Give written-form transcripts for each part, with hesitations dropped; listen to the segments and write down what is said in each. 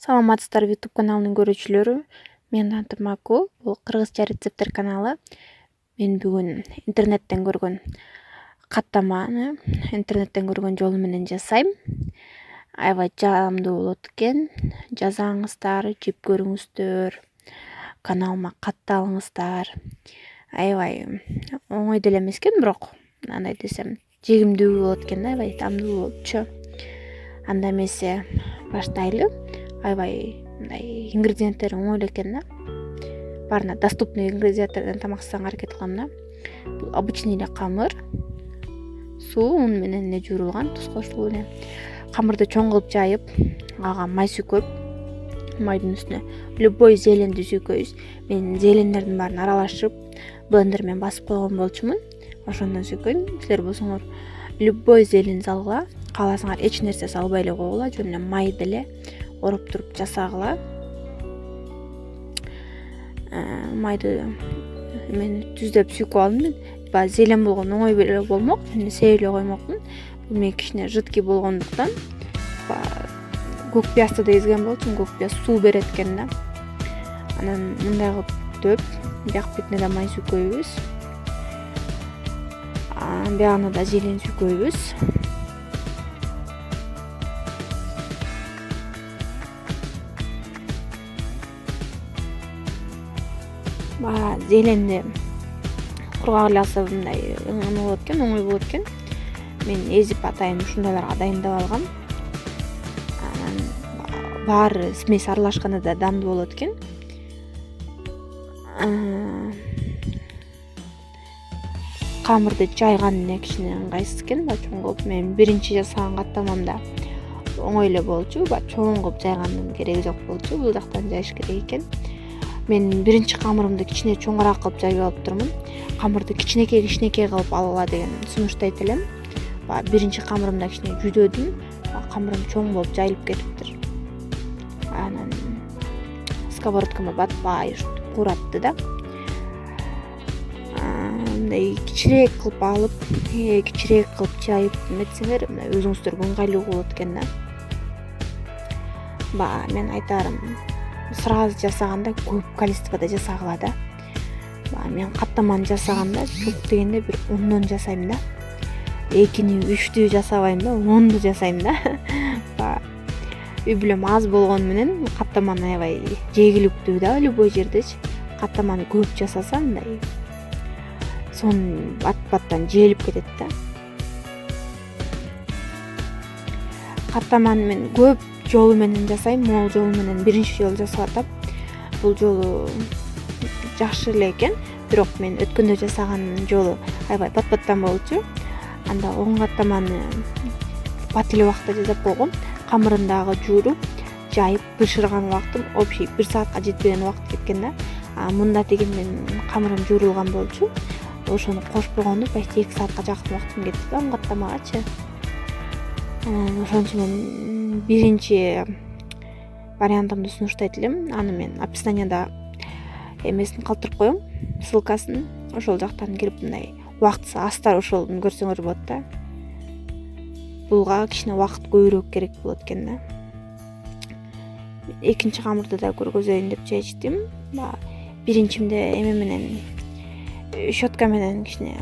Саламатсыздарбы YouTube каналынын көрүүчүлөрү. Менин атым Аку. Бул кыргызча рецепттер каналы. Мен бүгүн интернеттен көргөн каттаманы интернеттен көргөн жолу менен жасайм. Аябай жаамдуу болот экен. Жазаңыздар, жеп көрүңүздөр. Каналыма катталыңыздар. Аябай оңой деле эмес экен, бирок андай десем жегимдүү болот экен да, аябай таамдуу болчу. Анда эмесе баштайлы. Аябай мындай ингредиенттери оңой эле экен да. Баарына доступный ингредиенттерден тамак жасаганга аракет кылам да. Бул обычный эле камыр. Суу, ун менен эле жуурулган, туз кошулуп эле. Камырды чоң кылып жайып, ага май сүйкөп, майдын үстүнө любой зеленди сүйкөйбүз. Мен зелендердин баарын аралашып, блендер менен басып койгон болчумун. Ошондон сүйкөйм. Силер болсоңор любой зелень салгыла, кааласаңар эч нерсе салбай эле койгула, жөн эле май деле ороп туруп жасагыла. Майды мен түздөп сүйкөп алдым мен. Баягы зелень болгон оңой эле болмок, мен сеп эле коймокмун. Бул мен кичине жидкий болгондуктан көк пиязды да ezген болчумун. Көк пияз суу берет экен да. Анан мындай кылып төп, бияк бетине да май сүйкөйбүз. Биягына да зелень сүйкөйбүз. Зеленди кургак эле алса мындай болот экен, оңой болот экен. Мен эзип атайын ушундайларга дайындап алгам. Анан баары смесь аралашканда да даамдуу болот экен. Камырды жайган эле кичине ыңгайсыз экен, чоң кылып. Мен биринчи жасаган каттамамда оңой эле болчу, чоң кылып жайгандын кереги жок болчу. Бул жактан жайыш керек экен. Мен биринчи камырымды кичине чоңураак кылып жайып алыптырмын. Камырды кичинекей кылып алгыла деген сунуштайт элем. Биринчи камырымда кичине жүдөдүм. Камырым чоң болуп жайылып кетиптир. Анан сковородкама батпай кууратты да. Мындай кичирээк кылып алып, кичирээк кылып жайып метсеңер, мындай өзүңүздөргө ыңгайлуу болот экен да. Мен айтарым, сразу жасаганда көп количествода жасагыла да. Мен каттаманы жасаганда çok дегенде бир 10дон жасайм да. 2-ні, 3-түү жасабайм да, 10ду жасайм да. Үй бүлөм аз болгону менен каттаманы аябай жегиликтүү да, любой жердечи. Каттаманы көп жасаса мындай сон бат-баттан жээлип кетет да. Каттаманы мен көп жолу менен жасайм, могул жолу менен биринчи жолу жасап атам. Бул жолу жакшы эле экен, бирок мен өткөндө жасаган жолу аябай бат-баттан болчу. Анда 10 каттаманы бат эле убакытта жасап койгом. Камырын дагы жууруп, жайып, бышырган убактым общий 1 саатка жетпеген убакыт кеткен да. Мында деген мен камырым жуурулган болчу. Ошону кошпогондо почти 2 саатка жакын убактым кетти да, 10 каттамагачы. Ошон үчүн мен биринчи вариантымды сунуштайт элем. Аны мен описанияда эмесин калтырып коем, ссылкасын. Ошол жактан кирип мындай убактысы астар ошолун көрсөңөр болот да. Булга кичине убакыт көбүрөөк керек болот экен да. Экинчи камырды да көргөзөйүн деп чечтим. Биринчимде эме менен щетка менен кичине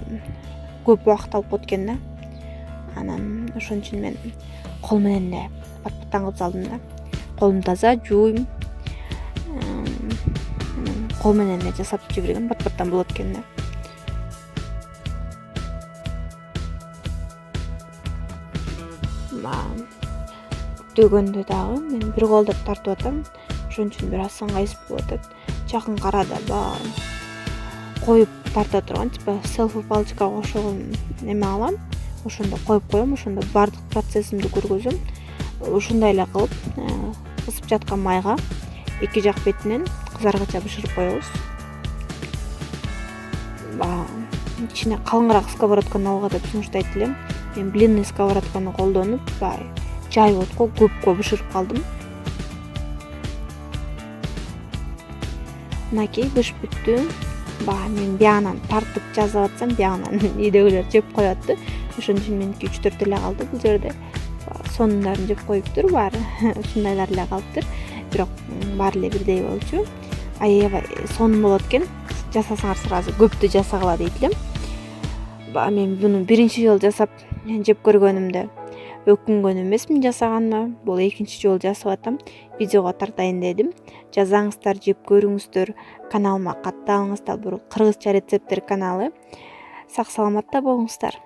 көп убакыт алып койт экен да. Анан ошон үчүн мен кол менен эле бат-баттан кылып салдым да. Колум таза, жууйм. Кол менен эле жасап жибергем, бат-баттан болот экен да. Дөгөндө дагы мен бир колдоп тартып атам. Ошон үчүн бир аз ыңгайсыз болуп атат. Жакын карада коюп тарта турган, типа селфи палочкага окшогон неме алам. Ошондо коюп коем, ошондо бардык процессимди көргөзөм. Ушундай эле кылып, кысып жаткан майга эки жак бетинен кызаргыча бышырып коебуз. Кичине калыңыраак сковородканы алга деп сунуштайт элем. Мен блинный сковородканы колдонуп, жайып отко көпкө бышырып калдым. Мынакей бышып бүттү. Мен биягынан тартып жазып атсам, биягынан үйдөгүлөр жеп коёт. Ошон үчүн меники 3-4 эле калды бул жерде. Сонундарын жеп коюптур баары. Ушундайлар эле калыптыр. бирок баары эле бирдей болчу. Аябай сонун болот экен. Жасасаңар сразу көптү жасагыла дейт элем. Мен буну биринчи жолу жасап жеп көргөнүмдө өкүнгөн эмесмин жасаганыма. Бул экинчи жолу жасап атам. Видеого тартайын дедим. Жазаңыздар, жеп көрүңүздөр. Каналыма катталыңыздар. Бул кыргызча рецепттер каналы. Сак саламатта болуңуздар.